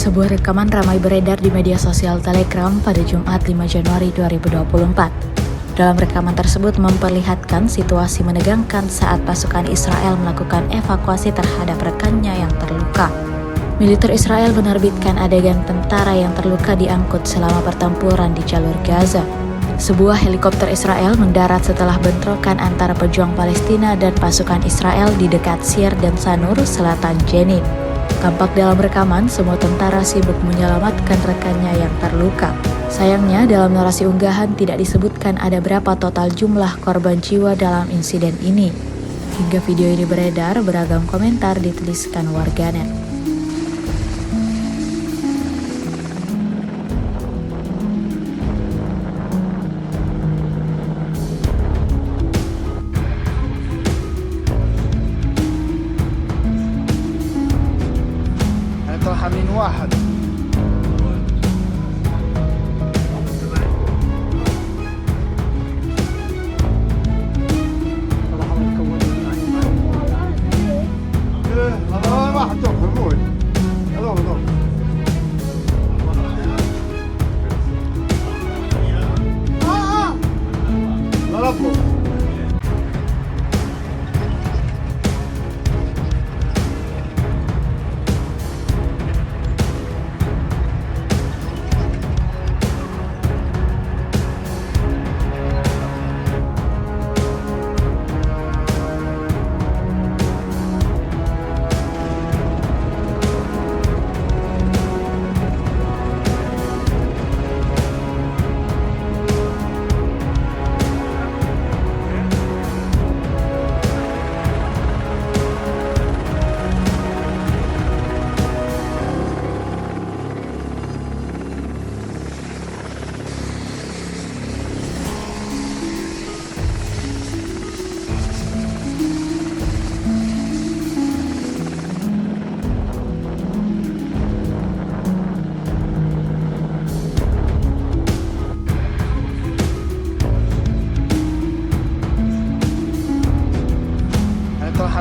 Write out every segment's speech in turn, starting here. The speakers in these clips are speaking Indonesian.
Sebuah rekaman ramai beredar di media sosial Telegram pada Jumat 5 Januari 2024. Dalam rekaman tersebut memperlihatkan situasi menegangkan saat pasukan Israel melakukan evakuasi terhadap rekannya yang terluka. Militer Israel menerbitkan adegan tentara yang terluka diangkut selama pertempuran di jalur Gaza. Sebuah helikopter Israel mendarat setelah bentrokan antara pejuang Palestina dan pasukan Israel di dekat Sir dan Sanur, selatan Jenin. Tampak dalam rekaman, semua tentara sibuk menyelamatkan rekannya yang terluka. Sayangnya, dalam narasi unggahan tidak disebutkan ada berapa total jumlah korban jiwa dalam insiden ini. Hingga video ini beredar, beragam komentar dituliskan warganet. من واحد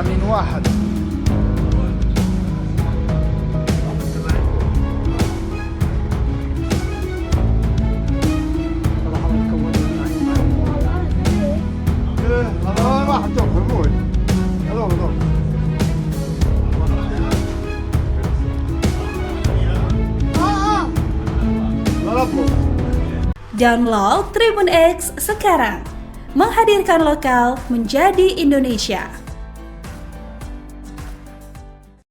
من واحد Download Tribun X sekarang, menghadirkan lokal menjadi Indonesia.